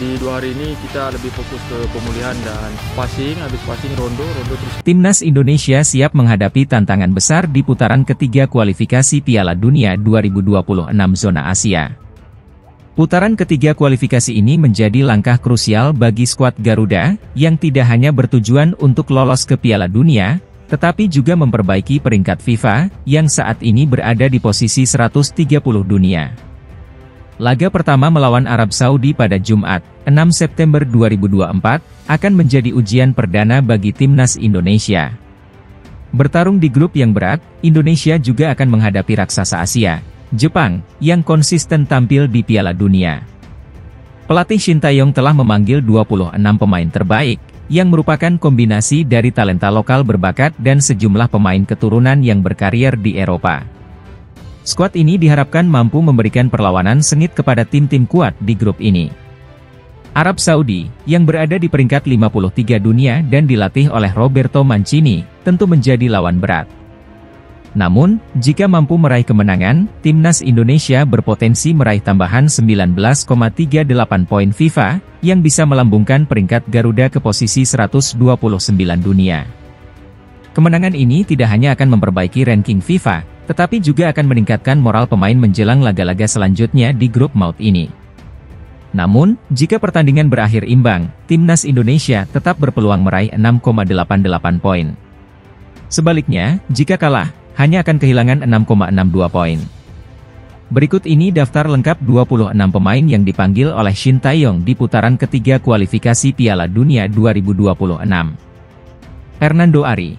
Di 2 hari ini kita lebih fokus ke pemulihan dan passing, habis passing rondo terus. Timnas Indonesia siap menghadapi tantangan besar di putaran ketiga kualifikasi Piala Dunia 2026 zona Asia. Putaran ketiga kualifikasi ini menjadi langkah krusial bagi skuad Garuda, yang tidak hanya bertujuan untuk lolos ke Piala Dunia, tetapi juga memperbaiki peringkat FIFA, yang saat ini berada di posisi 130 dunia. Laga pertama melawan Arab Saudi pada Jumat, 6 September 2024, akan menjadi ujian perdana bagi Timnas Indonesia. Bertarung di grup yang berat, Indonesia juga akan menghadapi raksasa Asia, Jepang, yang konsisten tampil di Piala Dunia. Pelatih Shin Tae-yong telah memanggil 26 pemain terbaik, yang merupakan kombinasi dari talenta lokal berbakat dan sejumlah pemain keturunan yang berkarier di Eropa. Skuad ini diharapkan mampu memberikan perlawanan sengit kepada tim-tim kuat di grup ini. Arab Saudi, yang berada di peringkat 53 dunia dan dilatih oleh Roberto Mancini, tentu menjadi lawan berat. Namun, jika mampu meraih kemenangan, Timnas Indonesia berpotensi meraih tambahan 19,38 poin FIFA, yang bisa melambungkan peringkat Garuda ke posisi 129 dunia. Kemenangan ini tidak hanya akan memperbaiki ranking FIFA, tetapi juga akan meningkatkan moral pemain menjelang laga-laga selanjutnya di grup maut ini. Namun, jika pertandingan berakhir imbang, Timnas Indonesia tetap berpeluang meraih 6,88 poin. Sebaliknya, jika kalah, hanya akan kehilangan 6,62 poin. Berikut ini daftar lengkap 26 pemain yang dipanggil oleh Shin Tae-yong di putaran ketiga kualifikasi Piala Dunia 2026. Hernando Ari,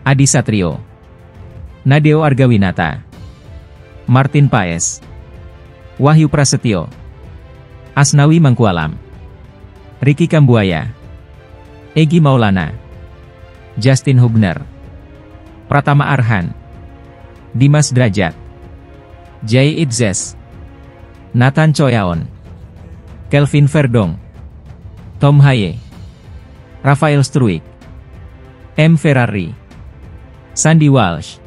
Adi Satrio, Nadeo Argawinata, Martin Paes, Wahyu Prasetyo, Asnawi Mangkualam, Ricky Kambuaya, Egy Maulana, Justin Hubner, Pratama Arhan, Dimas Drajat, Jay Idzes, Nathan Choyaon, Kelvin Verdong, Tom Haye, Rafael Struik, M. Ferrari, Sandy Walsh,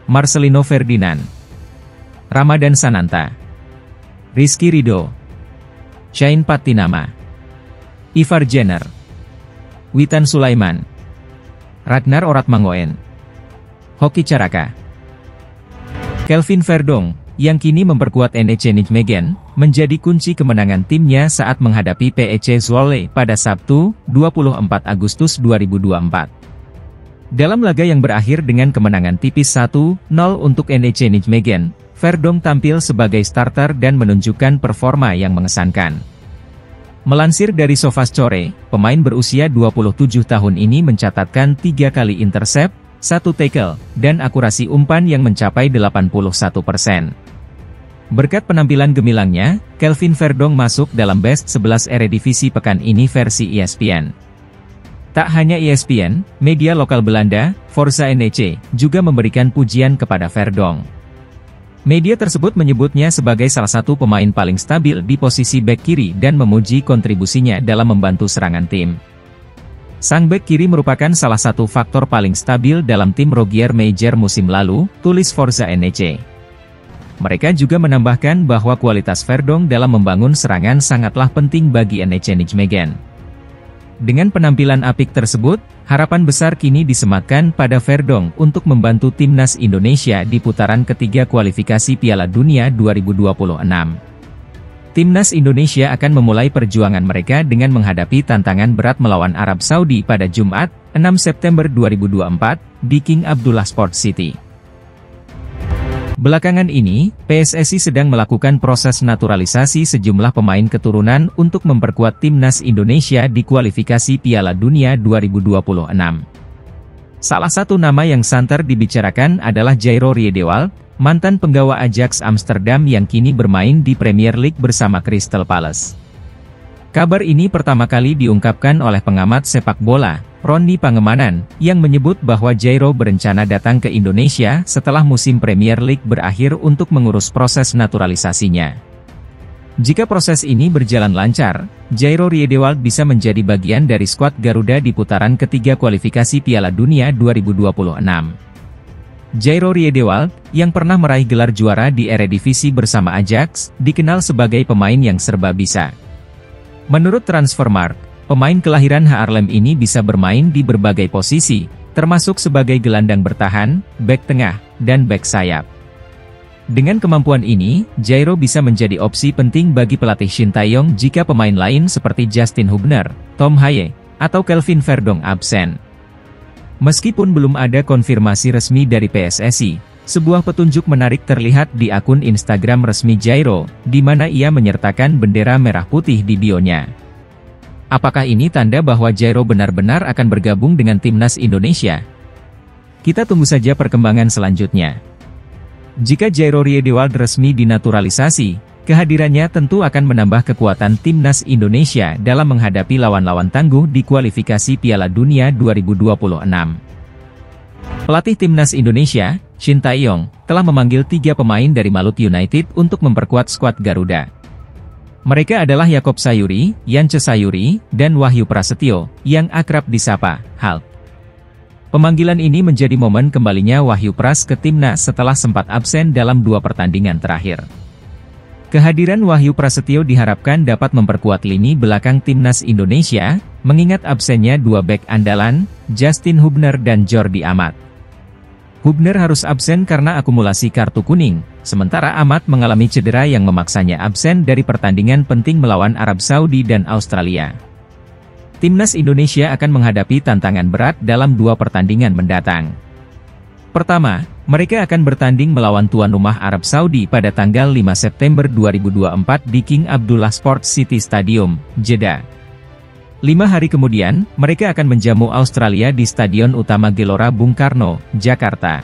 Marcelino Ferdinand, Ramadan Sananta, Rizky Ridho, Shain Patinama, Ivar Jenner, Witan Sulaiman, Ragnar Oratmangoen, Hoki Caraka. Kelvin Verdong, yang kini memperkuat NEC Nijmegen, menjadi kunci kemenangan timnya saat menghadapi PEC Zwolle pada Sabtu, 24 Agustus 2024. Dalam laga yang berakhir dengan kemenangan tipis 1-0 untuk NEC Nijmegen, Verdong tampil sebagai starter dan menunjukkan performa yang mengesankan. Melansir dari SofaScore, pemain berusia 27 tahun ini mencatatkan 3 kali intercept, 1 tackle, dan akurasi umpan yang mencapai 81%. Berkat penampilan gemilangnya, Kelvin Verdong masuk dalam Best 11 Eredivisie pekan ini versi ESPN. Tak hanya ESPN, media lokal Belanda, Forza NEC, juga memberikan pujian kepada Verdong. Media tersebut menyebutnya sebagai salah satu pemain paling stabil di posisi bek kiri dan memuji kontribusinya dalam membantu serangan tim. Sang bek kiri merupakan salah satu faktor paling stabil dalam tim Rogier Meijer musim lalu, tulis Forza NEC. Mereka juga menambahkan bahwa kualitas Verdong dalam membangun serangan sangatlah penting bagi NEC Nijmegen. Dengan penampilan apik tersebut, harapan besar kini disematkan pada Verdong untuk membantu Timnas Indonesia di putaran ketiga kualifikasi Piala Dunia 2026. Timnas Indonesia akan memulai perjuangan mereka dengan menghadapi tantangan berat melawan Arab Saudi pada Jumat, 6 September 2024, di King Abdullah Sports City. Belakangan ini, PSSI sedang melakukan proses naturalisasi sejumlah pemain keturunan untuk memperkuat Timnas Indonesia di kualifikasi Piala Dunia 2026. Salah satu nama yang santer dibicarakan adalah Jairo Riedewald, mantan penggawa Ajax Amsterdam yang kini bermain di Premier League bersama Crystal Palace. Kabar ini pertama kali diungkapkan oleh pengamat sepak bola, Roni Pangemanan, yang menyebut bahwa Jairo berencana datang ke Indonesia setelah musim Premier League berakhir untuk mengurus proses naturalisasinya. Jika proses ini berjalan lancar, Jairo Riedewald bisa menjadi bagian dari skuad Garuda di putaran ketiga kualifikasi Piala Dunia 2026. Jairo Riedewald, yang pernah meraih gelar juara di Eredivisie bersama Ajax, dikenal sebagai pemain yang serba bisa. Menurut Transfermarkt, pemain kelahiran Haarlem ini bisa bermain di berbagai posisi, termasuk sebagai gelandang bertahan, bek tengah, dan bek sayap. Dengan kemampuan ini, Jairo bisa menjadi opsi penting bagi pelatih Shin Tae-yong jika pemain lain seperti Justin Hubner, Tom Haye, atau Kelvin Verdong absen. Meskipun belum ada konfirmasi resmi dari PSSI, sebuah petunjuk menarik terlihat di akun Instagram resmi Jairo, di mana ia menyertakan bendera merah putih di bio-nya. Apakah ini tanda bahwa Jairo benar-benar akan bergabung dengan timnas Indonesia? Kita tunggu saja perkembangan selanjutnya. Jika Jairo Riedewald resmi dinaturalisasi, kehadirannya tentu akan menambah kekuatan timnas Indonesia dalam menghadapi lawan-lawan tangguh di kualifikasi Piala Dunia 2026. Pelatih timnas Indonesia, Shin Tae-yong, telah memanggil 3 pemain dari Malut United untuk memperkuat skuad Garuda. Mereka adalah Yakob Sayuri, Yance Sayuri, dan Wahyu Prasetyo, yang akrab disapa Hulk. Pemanggilan ini menjadi momen kembalinya Wahyu Pras ke timnas setelah sempat absen dalam 2 pertandingan terakhir. Kehadiran Wahyu Prasetyo diharapkan dapat memperkuat lini belakang timnas Indonesia, mengingat absennya 2 bek andalan, Justin Hubner dan Jordi Amat. Hubner harus absen karena akumulasi kartu kuning, sementara Amat mengalami cedera yang memaksanya absen dari pertandingan penting melawan Arab Saudi dan Australia. Timnas Indonesia akan menghadapi tantangan berat dalam 2 pertandingan mendatang. Pertama, mereka akan bertanding melawan tuan rumah Arab Saudi pada tanggal 5 September 2024 di King Abdullah Sports City Stadium, Jeddah. 5 hari kemudian, mereka akan menjamu Australia di Stadion Utama Gelora Bung Karno, Jakarta.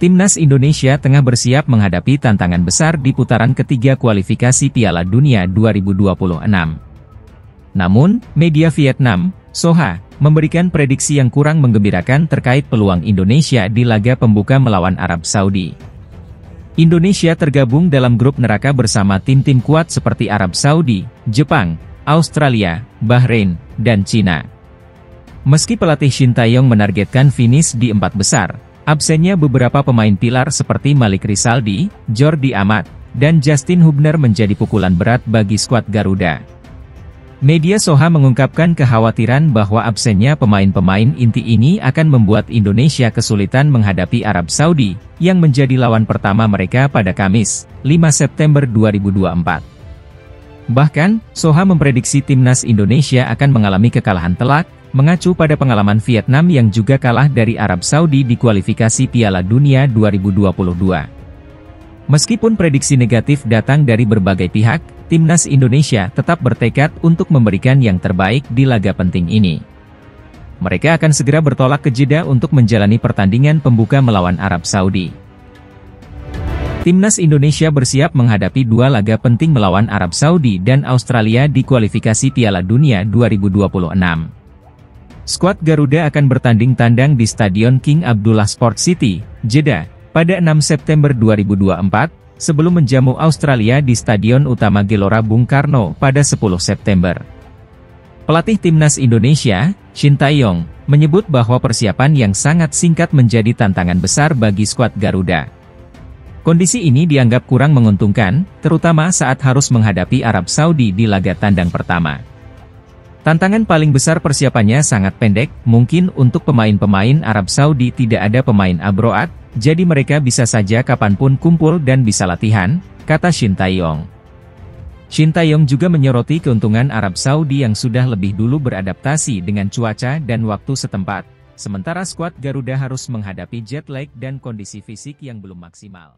Timnas Indonesia tengah bersiap menghadapi tantangan besar di putaran ketiga kualifikasi Piala Dunia 2026. Namun, media Vietnam, Soha, memberikan prediksi yang kurang menggembirakan terkait peluang Indonesia di laga pembuka melawan Arab Saudi. Indonesia tergabung dalam grup neraka bersama tim-tim kuat seperti Arab Saudi, Jepang, Australia, Bahrain, dan Cina. Meski pelatih Shin Tae-yong menargetkan finish di 4 besar, absennya beberapa pemain pilar seperti Malik Rizaldi, Jordi Amat, dan Justin Hubner menjadi pukulan berat bagi skuad Garuda. Media Soha mengungkapkan kekhawatiran bahwa absennya pemain-pemain inti ini akan membuat Indonesia kesulitan menghadapi Arab Saudi, yang menjadi lawan pertama mereka pada Kamis, 5 September 2024. Bahkan, Soha memprediksi timnas Indonesia akan mengalami kekalahan telak, mengacu pada pengalaman Vietnam yang juga kalah dari Arab Saudi di kualifikasi Piala Dunia 2022. Meskipun prediksi negatif datang dari berbagai pihak, timnas Indonesia tetap bertekad untuk memberikan yang terbaik di laga penting ini. Mereka akan segera bertolak ke Jeddah untuk menjalani pertandingan pembuka melawan Arab Saudi. Timnas Indonesia bersiap menghadapi 2 laga penting melawan Arab Saudi dan Australia di kualifikasi Piala Dunia 2026. Skuad Garuda akan bertanding tandang di Stadion King Abdullah Sports City, Jeddah, pada 6 September 2024, sebelum menjamu Australia di Stadion Utama Gelora Bung Karno pada 10 September. Pelatih timnas Indonesia, Shin Tae-yong, menyebut bahwa persiapan yang sangat singkat menjadi tantangan besar bagi skuad Garuda. Kondisi ini dianggap kurang menguntungkan, terutama saat harus menghadapi Arab Saudi di laga tandang pertama. Tantangan paling besar persiapannya sangat pendek, mungkin untuk pemain-pemain Arab Saudi tidak ada pemain abroad, jadi mereka bisa saja kapanpun kumpul dan bisa latihan, kata Shin Tae-yong. Shin Tae-yong juga menyoroti keuntungan Arab Saudi yang sudah lebih dulu beradaptasi dengan cuaca dan waktu setempat, sementara skuad Garuda harus menghadapi jet lag dan kondisi fisik yang belum maksimal.